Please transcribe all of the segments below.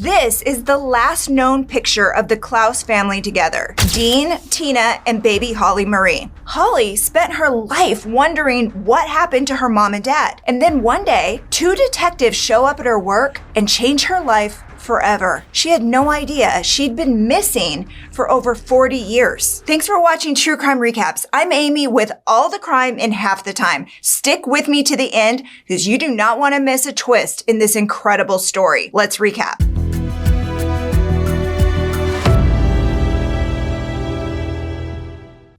This is the last known picture of the Clouse family together. Dean, Tina, and baby Holly Marie. Holly spent her life wondering what happened to her mom and dad. And then one day, 2 detectives show up at her work and change her life forever. She had no idea she'd been missing for over 40 years. Thanks for watching True Crime Recaps. I'm Amy with all the crime in half the time. Stick with me to the end because you do not want to miss a twist in this incredible story. Let's recap.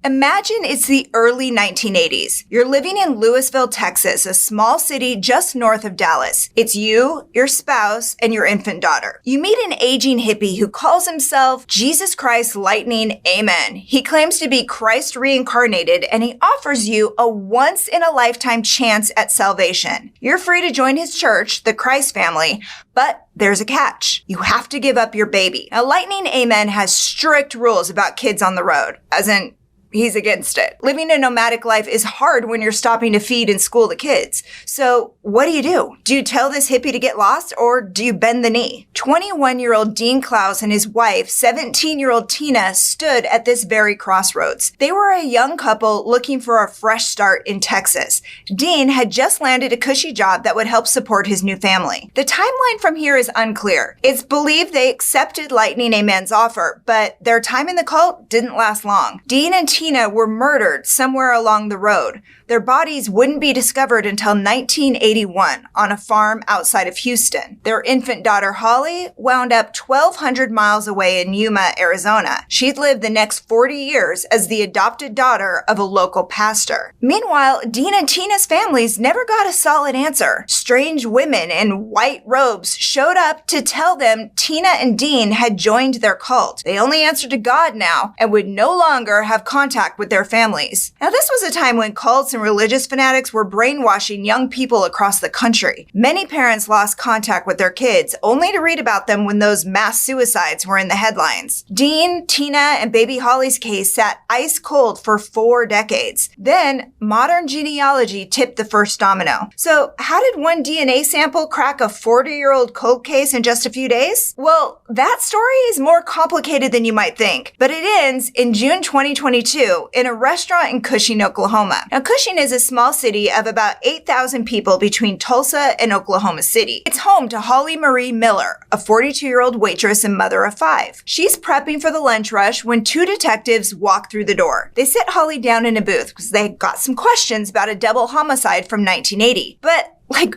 Imagine it's the early 1980s. You're living in Lewisville, Texas, a small city just north of Dallas. It's you, your spouse, and your infant daughter. You meet an aging hippie who calls himself Jesus Christ Lightning Amen. He claims to be Christ reincarnated, and he offers you a once-in-a-lifetime chance at salvation. You're free to join his church, the Christ family, but there's a catch. You have to give up your baby. Now, Lightning Amen has strict rules about kids on the road, as in, he's against it. Living a nomadic life is hard when you're stopping to feed and school the kids. So what do? Do you tell this hippie to get lost or do you bend the knee? 21-year-old Dean Clouse and his wife, 17-year-old Tina, stood at this very crossroads. They were a young couple looking for a fresh start in Texas. Dean had just landed a cushy job that would help support his new family. The timeline from here is unclear. It's believed they accepted Lightning Amen's offer, but their time in the cult didn't last long. Dean and Tina were murdered somewhere along the road. Their bodies wouldn't be discovered until 1981 on a farm outside of Houston. Their infant daughter, Holly, wound up 1,200 miles away in Yuma, Arizona. She'd lived the next 40 years as the adopted daughter of a local pastor. Meanwhile, Dean and Tina's families never got a solid answer. Strange women in white robes showed up to tell them Tina and Dean had joined their cult. They only answered to God now and would no longer have contact with their families. Now, this was a time when cults and religious fanatics were brainwashing young people across the country. Many parents lost contact with their kids, only to read about them when those mass suicides were in the headlines. Dean, Tina, and baby Holly's case sat ice cold for 4 decades. Then, modern genealogy tipped the first domino. So, how did one DNA sample crack a 40-year-old cold case in just a few days? Well, that story is more complicated than you might think, but it ends in June 2022 in a restaurant in Cushing, Oklahoma. Now, Cushing is a small city of about 8,000 people between Tulsa and Oklahoma City. It's home to Holly Marie Miller, a 42-year-old waitress and mother of 5. She's prepping for the lunch rush when 2 detectives walk through the door. They sit Holly down in a booth because they got some questions about a double homicide from 1980. But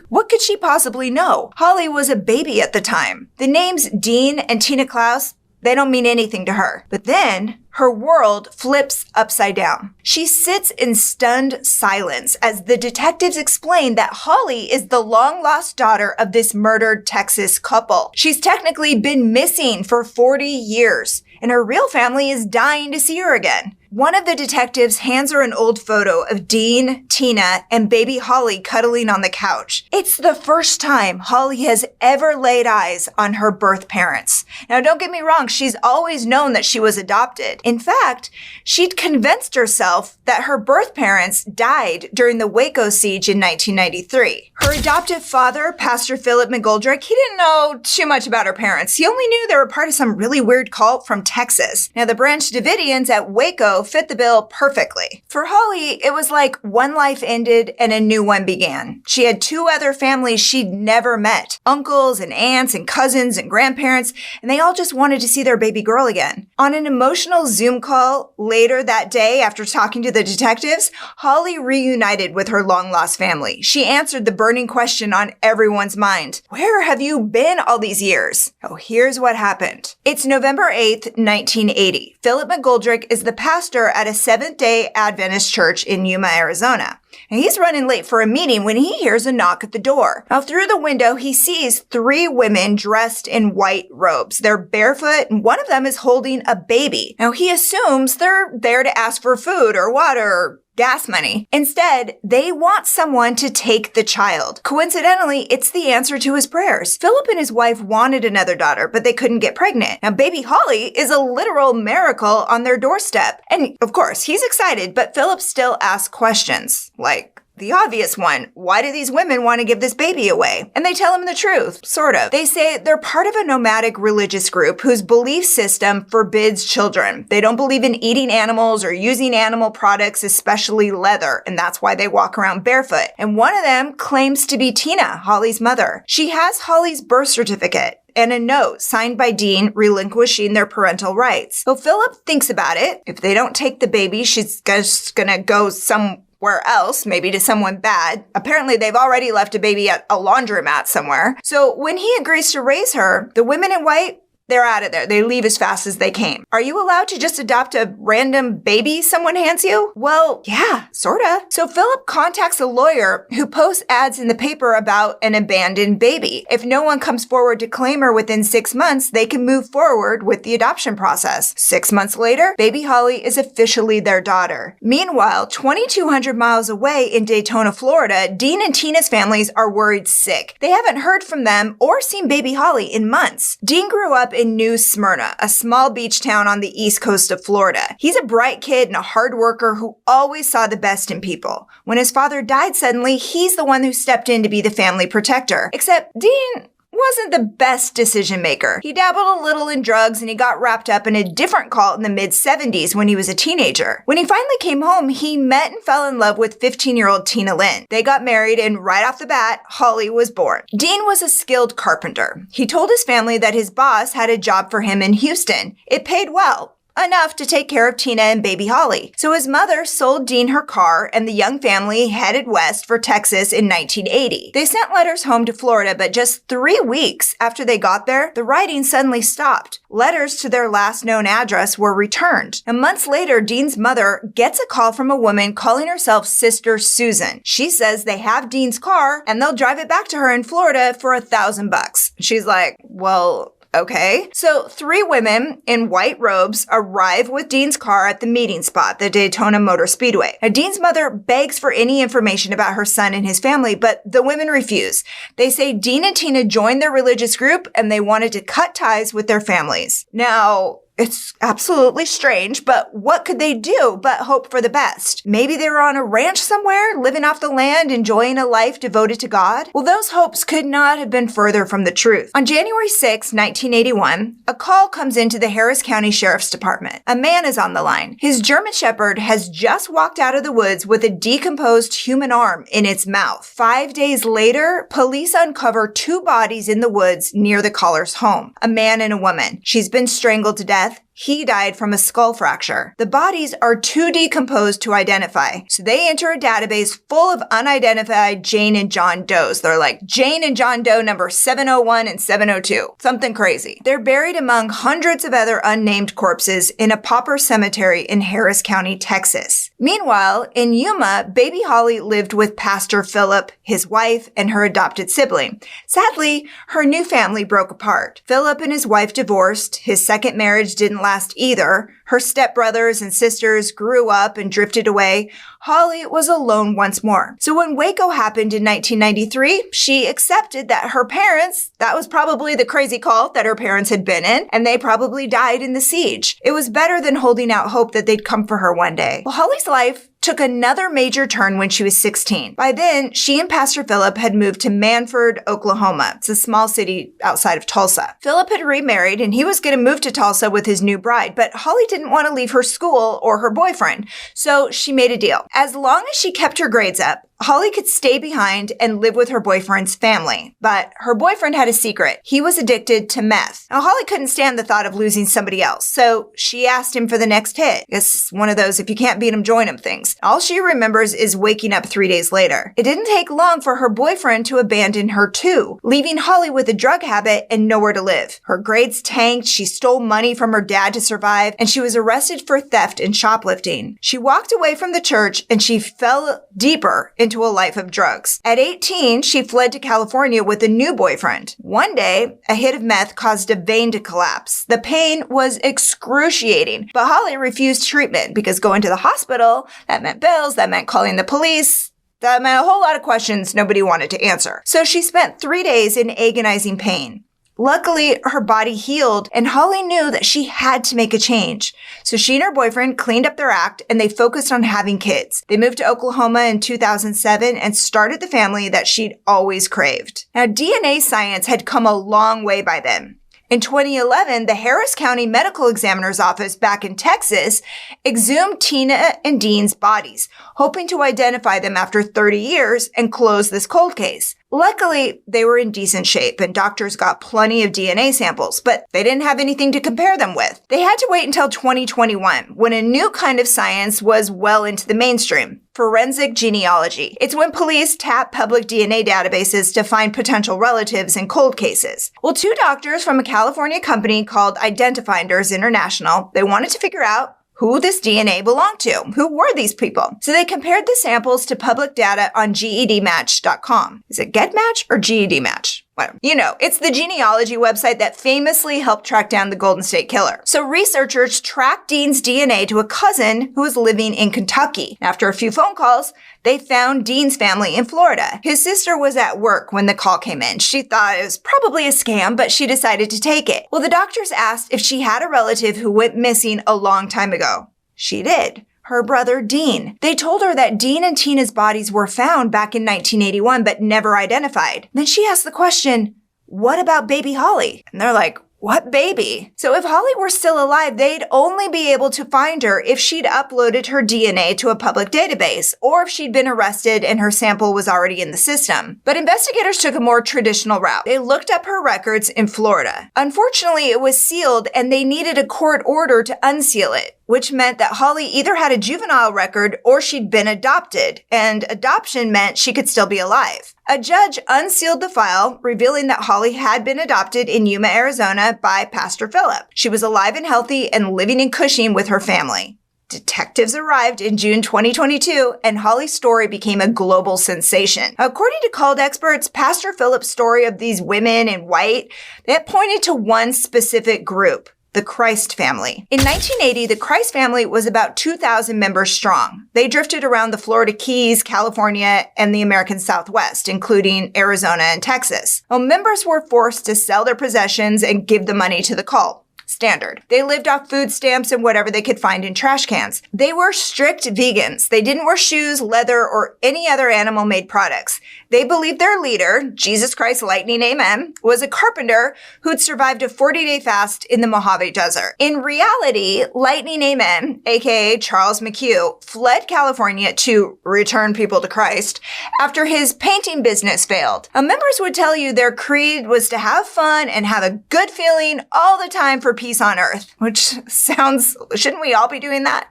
what could she possibly know? Holly was a baby at the time. The names Dean and Tina Clouse, they don't mean anything to her. But then her world flips upside down. She sits in stunned silence as the detectives explain that Holly is the long-lost daughter of this murdered Texas couple. She's technically been missing for 40 years, and her real family is dying to see her again. One of the detectives hands her an old photo of Dean, Tina, and baby Holly cuddling on the couch. It's the first time Holly has ever laid eyes on her birth parents. Now, don't get me wrong, she's always known that she was adopted. In fact, she'd convinced herself that her birth parents died during the Waco siege in 1993. Her adoptive father, Pastor Philip McGoldrick, he didn't know too much about her parents. He only knew they were part of some really weird cult from Texas. Now, the Branch Davidians at Waco fit the bill perfectly. For Holly, it was like one life ended and a new one began. She had 2 other families she'd never met, uncles and aunts and cousins and grandparents, and they all just wanted to see their baby girl again. On an emotional Zoom call later that day after talking to the detectives, Holly reunited with her long-lost family. She answered the burning question on everyone's mind. Where have you been all these years? Oh, here's what happened. It's November 8th, 1980. Philip McGoldrick is the pastor at a Seventh-day Adventist church in Yuma, Arizona. And he's running late for a meeting when he hears a knock at the door. Now, through the window, he sees 3 women dressed in white robes. They're barefoot, and one of them is holding a baby. Now, he assumes they're there to ask for food or water or gas money. Instead, they want someone to take the child. Coincidentally, it's the answer to his prayers. Philip and his wife wanted another daughter, but they couldn't get pregnant. Now, baby Holly is a literal miracle on their doorstep. And of course, he's excited, but Philip still asks questions like, The obvious one, why do these women want to give this baby away? And they tell him the truth, sort of. They say they're part of a nomadic religious group whose belief system forbids children. They don't believe in eating animals or using animal products, especially leather, and that's why they walk around barefoot. And one of them claims to be Tina, Holly's mother. She has Holly's birth certificate and a note signed by Dean relinquishing their parental rights. So Philip thinks about it. If they don't take the baby, she's just gonna go somewhere else, maybe to someone bad. Apparently, they've already left a baby at a laundromat somewhere. So when he agrees to raise her, the women in white, they're out of there. They leave as fast as they came. Are you allowed to just adopt a random baby someone hands you? Well, yeah, sorta. So Philip contacts a lawyer who posts ads in the paper about an abandoned baby. If no one comes forward to claim her within 6 months, they can move forward with the adoption process. 6 months later, baby Holly is officially their daughter. Meanwhile, 2,200 miles away in Daytona, Florida, Dean and Tina's families are worried sick. They haven't heard from them or seen baby Holly in months. Dean grew up in New Smyrna, a small beach town on the east coast of Florida. He's a bright kid and a hard worker who always saw the best in people. When his father died suddenly, he's the one who stepped in to be the family protector. Except Dean wasn't the best decision maker. He dabbled a little in drugs and he got wrapped up in a different cult in the mid-70s when he was a teenager. When he finally came home, he met and fell in love with 15-year-old Tina Lynn. They got married and right off the bat, Holly was born. Dean was a skilled carpenter. He told his family that his boss had a job for him in Houston. It paid well. Enough to take care of Tina and baby Holly. So his mother sold Dean her car and the young family headed west for Texas in 1980. They sent letters home to Florida, but just 3 weeks after they got there, the writing suddenly stopped. Letters to their last known address were returned. And months later, Dean's mother gets a call from a woman calling herself Sister Susan. She says they have Dean's car and they'll drive it back to her in Florida for $1,000. She's like, well, okay. So 3 women in white robes arrive with Dean's car at the meeting spot, the Daytona Motor Speedway. Now, Dean's mother begs for any information about her son and his family, but the women refuse. They say Dean and Tina joined their religious group and they wanted to cut ties with their families. Now, it's absolutely strange, but what could they do but hope for the best? Maybe they were on a ranch somewhere, living off the land, enjoying a life devoted to God? Well, those hopes could not have been further from the truth. On January 6, 1981, a call comes into the Harris County Sheriff's Department. A man is on the line. His German Shepherd has just walked out of the woods with a decomposed human arm in its mouth. 5 days later, police uncover 2 bodies in the woods near the caller's home, a man and a woman. She's been strangled to death. He died from a skull fracture. The bodies are too decomposed to identify, so they enter a database full of unidentified Jane and John Does. They're like Jane and John Doe number 701 and 702. Something crazy. They're buried among hundreds of other unnamed corpses in a pauper cemetery in Harris County, Texas. Meanwhile, in Yuma, baby Holly lived with Pastor Philip, his wife, and her adopted sibling. Sadly, her new family broke apart. Philip and his wife divorced. His second marriage didn't last either. Her stepbrothers and sisters grew up and drifted away. Holly was alone once more. So when Waco happened in 1993, she accepted that her parents, that was probably the crazy cult that her parents had been in, and they probably died in the siege. It was better than holding out hope that they'd come for her one day. Well, Holly's life took another major turn when she was 16. By then, she and Pastor Philip had moved to Manford, Oklahoma. It's a small city outside of Tulsa. Philip had remarried and he was going to move to Tulsa with his new bride, but Holly didn't want to leave her school or her boyfriend, so she made a deal. As long as she kept her grades up, Holly could stay behind and live with her boyfriend's family. But her boyfriend had a secret. He was addicted to meth. Now, Holly couldn't stand the thought of losing somebody else, so she asked him for the next hit. It's one of those if you can't beat him, join him things. All she remembers is waking up 3 days later. It didn't take long for her boyfriend to abandon her too, leaving Holly with a drug habit and nowhere to live. Her grades tanked, she stole money from her dad to survive, and she was arrested for theft and shoplifting. She walked away from the church and she fell deeper into a life of drugs. At 18, she fled to California with a new boyfriend. One day, a hit of meth caused a vein to collapse. The pain was excruciating, but Holly refused treatment because going to the hospital, that meant bills, that meant calling the police. That meant a whole lot of questions nobody wanted to answer. So she spent 3 days in agonizing pain. Luckily, her body healed, and Holly knew that she had to make a change. So she and her boyfriend cleaned up their act, and they focused on having kids. They moved to Oklahoma in 2007 and started the family that she'd always craved. Now, DNA science had come a long way by then. In 2011, the Harris County Medical Examiner's Office back in Texas exhumed Tina and Dean's bodies, hoping to identify them after 30 years and close this cold case. Luckily, they were in decent shape and doctors got plenty of DNA samples, but they didn't have anything to compare them with. They had to wait until 2021, when a new kind of science was well into the mainstream: forensic genealogy. It's when police tap public DNA databases to find potential relatives in cold cases. Well, two doctors from a California company called Identifinders International, they wanted to figure out who this DNA belonged to. Who were these people? So they compared the samples to public data on GEDmatch.com. Is it GetMatch or GEDmatch? Whatever. You know, it's the genealogy website that famously helped track down the Golden State Killer. So researchers tracked Dean's DNA to a cousin who was living in Kentucky. After a few phone calls, they found Dean's family in Florida. His sister was at work when the call came in. She thought it was probably a scam, but she decided to take it. Well, the doctors asked if she had a relative who went missing a long time ago. She did. Her brother, Dean. They told her that Dean and Tina's bodies were found back in 1981, but never identified. Then she asked the question, what about baby Holly? And they're like, what baby? So if Holly were still alive, they'd only be able to find her if she'd uploaded her DNA to a public database, or if she'd been arrested and her sample was already in the system. But investigators took a more traditional route. They looked up her records in Florida. Unfortunately, it was sealed and they needed a court order to unseal it, which meant that Holly either had a juvenile record or she'd been adopted, and adoption meant she could still be alive. A judge unsealed the file, revealing that Holly had been adopted in Yuma, Arizona by Pastor Philip. She was alive and healthy and living in Cushing with her family. Detectives arrived in June 2022, and Holly's story became a global sensation. According to called experts, Pastor Philip's story of these women in white, that pointed to one specific group: the Christ family. In 1980, the Christ family was about 2,000 members strong. They drifted around the Florida Keys, California, and the American Southwest, including Arizona and Texas. Well, members were forced to sell their possessions and give the money to the cult. Standard. They lived off food stamps and whatever they could find in trash cans. They were strict vegans. They didn't wear shoes, leather, or any other animal-made products. They believed their leader, Jesus Christ Lightning Amen, was a carpenter who'd survived a 40-day fast in the Mojave Desert. In reality, Lightning Amen, aka Charles McHugh, fled California to return people to Christ after his painting business failed. Members would tell you their creed was to have fun and have a good feeling all the time for peace on earth, which sounds, shouldn't we all be doing that?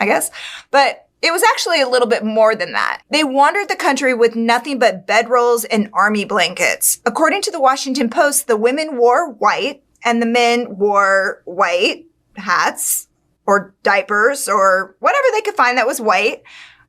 I guess. But it was actually a little bit more than that. They wandered the country with nothing but bedrolls and army blankets. According to the Washington Post, the women wore white and the men wore white hats or diapers or whatever they could find that was white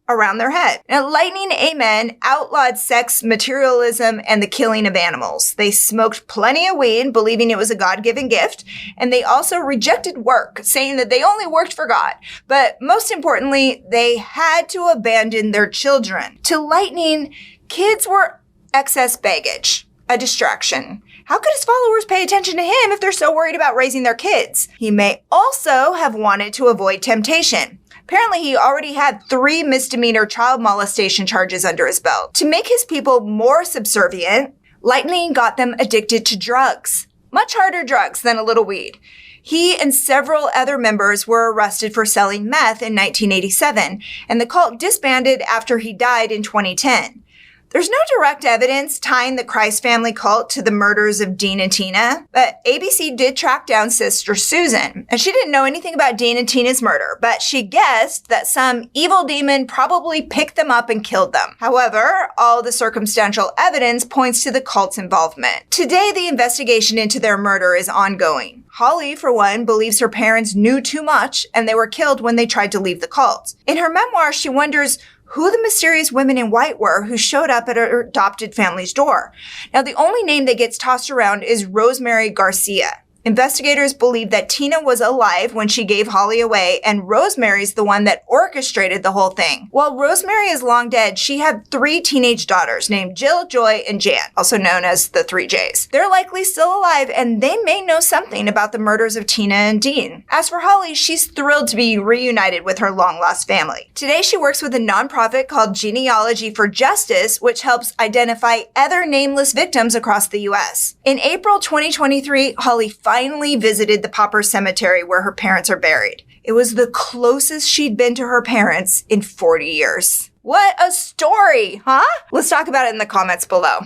around their head. Now, Lightning Amen outlawed sex, materialism, and the killing of animals. They smoked plenty of weed, believing it was a God-given gift, and they also rejected work, saying that they only worked for God. But most importantly, they had to abandon their children. To Lightning, kids were excess baggage, a distraction. How could his followers pay attention to him if they're so worried about raising their kids? He may also have wanted to avoid temptation. Apparently, he already had 3 misdemeanor child molestation charges under his belt. To make his people more subservient, Lightning got them addicted to drugs. Much harder drugs than a little weed. He and several other members were arrested for selling meth in 1987, and the cult disbanded after he died in 2010. There's no direct evidence tying the Christ family cult to the murders of Dean and Tina, but ABC did track down Sister Susan, and she didn't know anything about Dean and Tina's murder, but she guessed that some evil demon probably picked them up and killed them. However, all the circumstantial evidence points to the cult's involvement. Today, the investigation into their murder is ongoing. Holly, for one, believes her parents knew too much and they were killed when they tried to leave the cult. In her memoir, she wonders who the mysterious women in white were who showed up at her adopted family's door. Now, the only name that gets tossed around is Rosemary Garcia. Investigators believe that Tina was alive when she gave Holly away, and Rosemary's the one that orchestrated the whole thing. While Rosemary is long dead, she had 3 teenage daughters named Jill, Joy, and Jan, also known as the 3 J's. They're likely still alive, and they may know something about the murders of Tina and Dean. As for Holly, she's thrilled to be reunited with her long-lost family. Today, she works with a nonprofit called Genealogy for Justice, which helps identify other nameless victims across the U.S. In April 2023, Holly finally visited the Pauper Cemetery where her parents are buried. It was the closest she'd been to her parents in 40 years. What a story, huh? Let's talk about it in the comments below.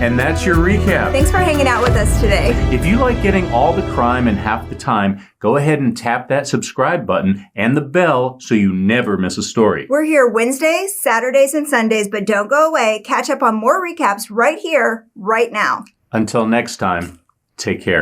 And that's your recap. Thanks for hanging out with us today. If you like getting all the crime in half the time, go ahead and tap that subscribe button and the bell so you never miss a story. We're here Wednesdays, Saturdays, and Sundays, but don't go away. Catch up on more recaps right here, right now. Until next time, take care.